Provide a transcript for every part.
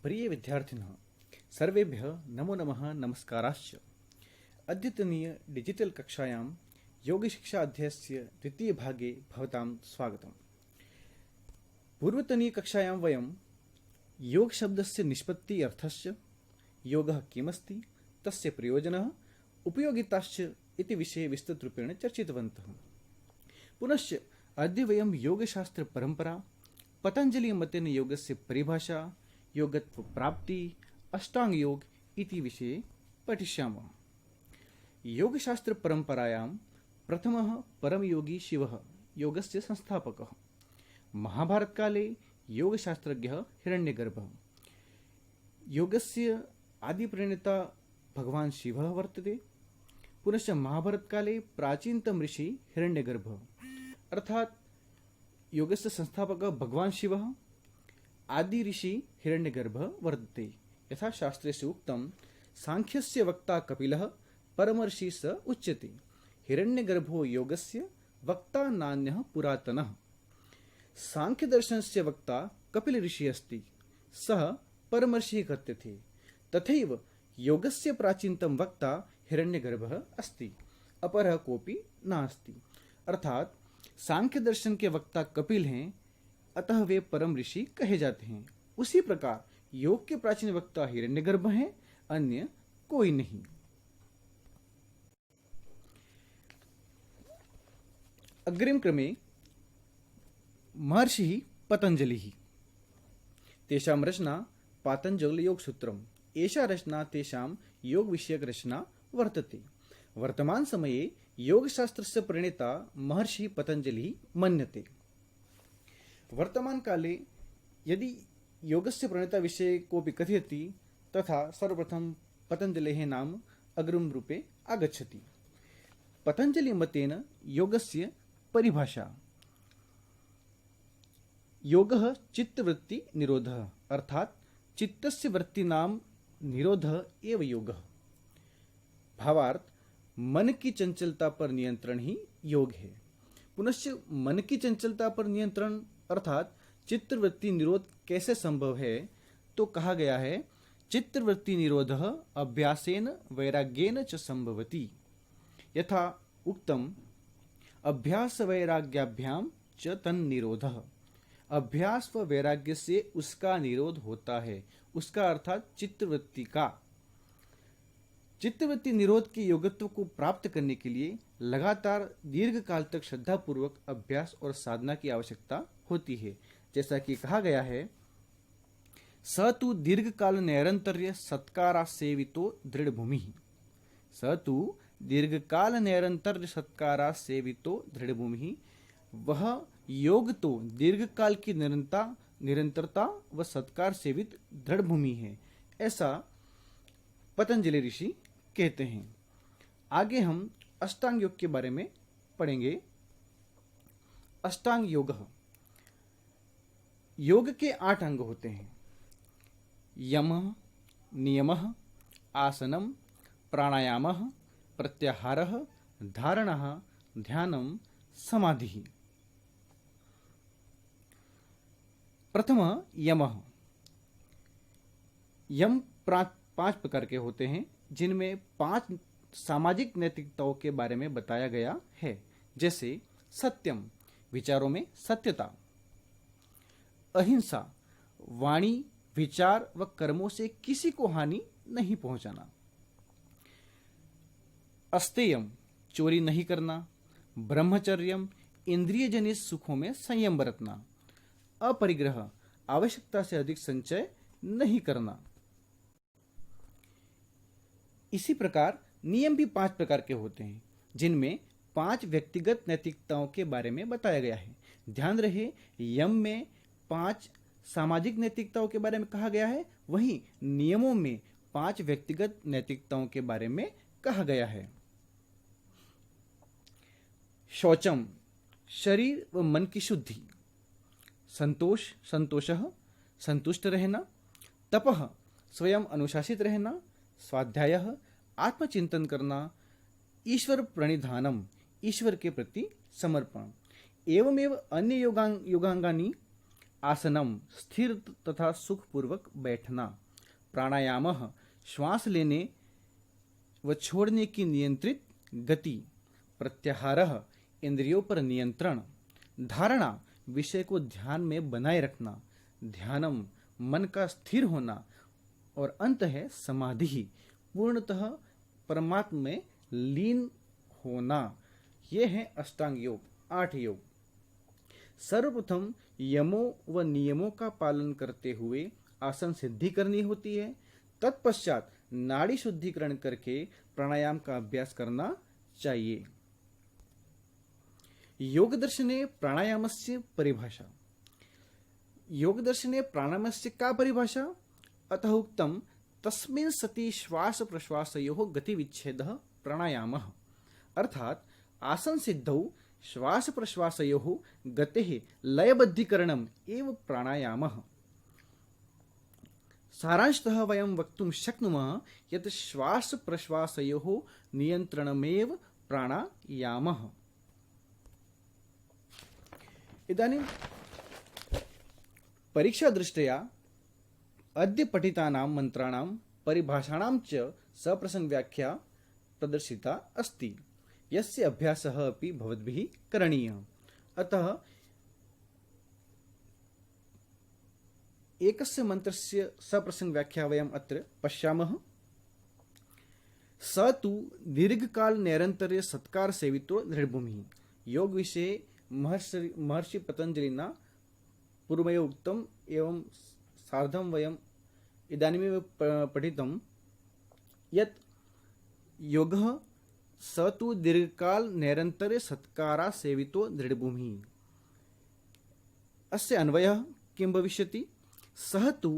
प्रिय विद्यार्थिनः सर्वेभ्यः नमो नमः नमस्काराश्च। अद्यतनीय डिजिटल कक्षायां योगशिक्षा अध्यायस्य द्वितीय भागे भवतां स्वागतम्। पूर्वतनीय कक्षायां वयं योग शब्दस्य निष्पत्ति अर्थस्य, योगः किमस्ति, तस्य प्रयोजनः, उपयोगिताश्च इति विषये विस्तृतरूपेण चर्चितवन्तः। पुनश्च अद्य वयं योगशास्त्र परंपरा, पतंजलि मतेन योगस्य परिभाषा, योगत्व प्राप्ति, अष्टांग योग इति विषये पठिष्यामः। योगशास्त्र परंपरायां प्रथमः परमयोगी शिवः योगस्य संस्थापकः। महाभारतकाले योगशास्त्रज्ञः हिरण्यगर्भः। योगस्य आदिप्रणेता भगवान् शिवः वर्तते। पुनश्च महाभारतकाले प्राचीनतम ऋषि हिरण्यगर्भः, अर्थात योगस्य संस्थापकः भगवान् शिवः, आदि ऋषि हिरण्यगर्भः वर्तते। यथा शास्त्रेषु उक्तं, सांख्यस्य वक्ता कपिलः परमर्षि स उच्यते, हिरण्यगर्भो योगस्य वक्ता नान्यः पुरातनः। सांख्यदर्शनस्य वक्ता कपिल ऋषि अस्ति, सः परमर्षिः कथ्यते। तथैव योगस्य प्राचीनतम वक्ता हिरण्यगर्भः अस्ति, अपरः कोऽपि नास्ति। अर्थात सांख्य दर्शन के वक्ता कपिल हैं, अतः वे परम ऋषि कहे जाते हैं। उसी प्रकार योग के प्राचीन वक्ता हिरण्यगर्भ हैं, अन्य कोई नहीं। अग्रिम क्रमे महर्षि पतंजलि तेषां रचना पातंजल योग सूत्रम, एषा रचना तेषां योग विषयक रचना वर्तते। वर्तमान समये योगशास्त्रस्य प्रणेता महर्षि पतंजलि मन्यते। वर्तमान काले यदि योगस्य प्रणेता विषये कोऽपि कथयति, तथा सर्वप्रथम पतंजलेः नाम अग्रिम रूपे आगच्छति। पतंजलि मतेन योगस्य परिभाषा, योगः चित्तवृत्ति निरोधः, अर्थात चित्तस्य वृत्तीनां निरोधः एव योगः। भावार्थ, मन की चंचलता पर नियंत्रण ही योग है। पुनश्च मन की चंचलता पर नियंत्रण अर्थात चित्तवृत्ति निरोध कैसे संभव है, तो कहा गया है, चित्तवृत्ति निरोधः अभ्यासेन वैराग्येन च संभवति। यथा उक्तम, अभ्यास वैराग्याभ्यां च तन्निरोधः। अभ्यास व वैराग्य से उसका निरोध होता है, उसका अर्थात चित्तवृत्ति का। चित्तवृत्ति निरोध के योगत्व को प्राप्त करने के लिए लगातार दीर्घ काल तक श्रद्धापूर्वक अभ्यास और साधना की आवश्यकता होती है। जैसा कि कहा गया है, स तु दीर्घ काल नैरंतर्य सत्कारा सेवितो दृढ़ भूमि। स तु दीर्घ काल नैरंतर्य सत्कारा सेवितो दृढ़ भूमि। वह योग तो दीर्घ काल की निरंतरता व सत्कार सेवित दृढ़ भूमि है, ऐसा पतंजलि ऋषि कहते हैं। आगे हम अष्टांग योग के बारे में पढ़ेंगे। अष्टांग योग, योग के 8 अंग होते हैं। यमः, नियमः, आसनम, प्राणायामः, प्रत्याहारः, धारणः, ध्यानम, समाधिः। प्रथम यमः। यम 5 प्रकार के होते हैं, जिनमें 5 सामाजिक नैतिकताओं के बारे में बताया गया है। जैसे सत्यम, विचारों में सत्यता। अहिंसा, वाणी, विचार व कर्मों से किसी को हानि नहीं पहुंचाना। अस्तेयम, चोरी नहीं करना। ब्रह्मचर्यम, इंद्रिय जनित सुखों में संयम बरतना। अपरिग्रह, आवश्यकता से अधिक संचय नहीं करना। इसी प्रकार नियम भी 5 प्रकार के होते हैं, जिनमें 5 व्यक्तिगत नैतिकताओं के बारे में बताया गया है। ध्यान रहे, यम में 5 सामाजिक नैतिकताओं के बारे में कहा गया है, वहीं नियमों में 5 व्यक्तिगत नैतिकताओं के बारे में कहा गया है। शौचम, शरीर व मन की शुद्धि। संतोषः, संतुष्ट रहना। तपः, स्वयं अनुशासित रहना। स्वाध्यायः, आत्मचिंतन करना। ईश्वर प्रणिधानम, ईश्वर के प्रति समर्पण। एवमेव अन्य योगांगानी आसनम स्थिर तथा सुखपूर्वक बैठना। प्राणायाम श्वास लेने व छोड़ने की नियंत्रित गति। प्रत्याहार इंद्रियों पर नियंत्रण। धारणा विषय को ध्यान में बनाए रखना। ध्यानम मन का स्थिर होना। और अंत है समाधि, पूर्णतः परमात्मा में लीन होना। ये हैं अष्टांग योग, 8 योग। सर्वप्रथम यमों व नियमों का पालन करते हुए आसन सिद्धि करनी होती है। तत्पश्चात नाड़ी शुद्धिकरण करके प्राणायाम का अभ्यास करना चाहिए। योग दर्शने प्राणायामस्य परिभाषा। योग दर्शने प्राणायामस्य का परिभाषा? अतः उक्तम तस्मिन् सति श्वास प्रश्वासयोः गतिविच्छेदः प्राणायामः। अर्थात आसन सिद्धौ श्वास प्रश्वासयोः गतेः लयबद्धीकरणम् एव प्राणायामः। सारांशतः वयं वक्तुं शक्नुमः यत् श्वास प्रश्वासयोः नियन्त्रणमेव प्राणायामः। इदानीं परीक्षादृष्ट्या अद्य पठितानां मंत्राणां परिभाषाणां च सप्रसंगव्याख्या प्रदर्शिता अस्ति, यस्य अभ्यासः अपि भवद्भिः करणीयः। अतः एकस्य मन्त्रस्य सप्रसंगव्याख्या वयम् अत्र पश्यामः। स तु दीर्घकाल नैरन्तर्य सत्कार सेवितो दृढभूमिः। योग विषये महर्षि पतंजलिना पूर्वमेव उक्तम् एवं सार्धं वयम् इदानीमेव पठितं यत् योगः स तु दीर्घकाल नैरन्तर्य सत्कारा सेवितो दृढभूमिः। अस्य अन्वयः किं भविष्यति? सः तु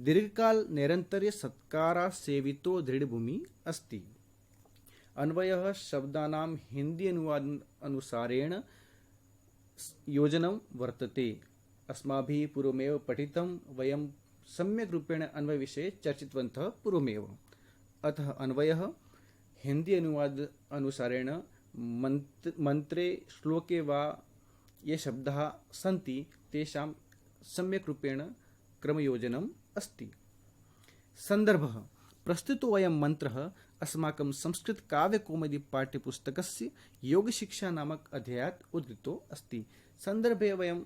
दीर्घकाल नैरन्तर्य सत्कारा सेवितो दृढभूमिः अस्ति। अन्वयः शब्दानां हिंदी अनुवाद अनुसारेण योजनं वर्तते। अस्माभिः पूर्वमेव पठितं, वयं सम्यक् रूपेण अन्वय विषये चर्चितवन्तः पूर्वमेव। अतः अन्वयः हिंदी अनुवाद अनुसारेण मंत्रे श्लोके वा ये शब्दाः सन्ति तेषां सम्यक् रूपेण क्रमयोजनम् अस्ति। संदर्भः: प्रस्तुतो अयं मन्त्रः अस्माकं संस्कृत काव्यकौमुदी पाठ्यपुस्तकस्य योगशिक्षा नामक अध्यायात् उद्धृतो अस्ति। संदर्भे वयं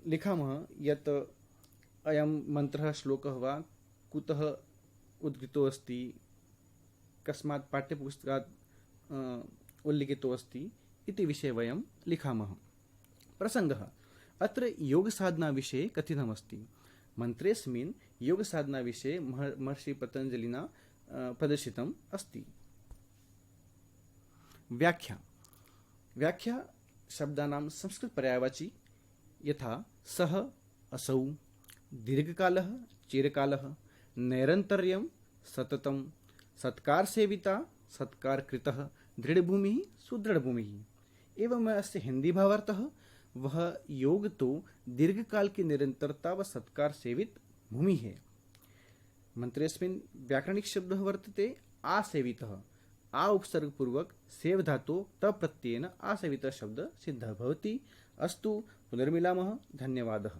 लिखामः यत् अयं मन्त्रः श्लोकः वा कुतः उद्धृतो अस्ति, कस्मात् पाठ्यपुस्तकात् उल्लिखितो अस्ति इति विषये वयं लिखामः। प्रसंगः: अत्र योगसाधना विषये कथितमस्ति। मंत्रेऽस्मिन् योगसाधना विषये महर्षि पतंजलिना प्रदर्शितम् अस्ति। व्याख्या: व्याख्या शब्दानां संस्कृत पर्यायवाची यथा सः, असौ, दीर्घकालः, चिरकालः, नैरन्तर्यं, सततं, सत्कार सेविता, सत्कार कृतः, दृढ़भूमिः, सुदृढ़भूमिः। एवं अस्य हिंदी भावार्थः: वह योग तो दीर्घकाल की निरंतरता व सत्कार सेवित भूमि है। मंत्रेऽस्मिन् व्याकरणिक शब्दः वर्तते आसेवितः। आ उपसर्ग पूर्वक सेव धातु तप्रत्ययेन आसेवितः शब्द सिद्धः भवति। अस्तु, पुनर्मिलामः। धन्यवादः।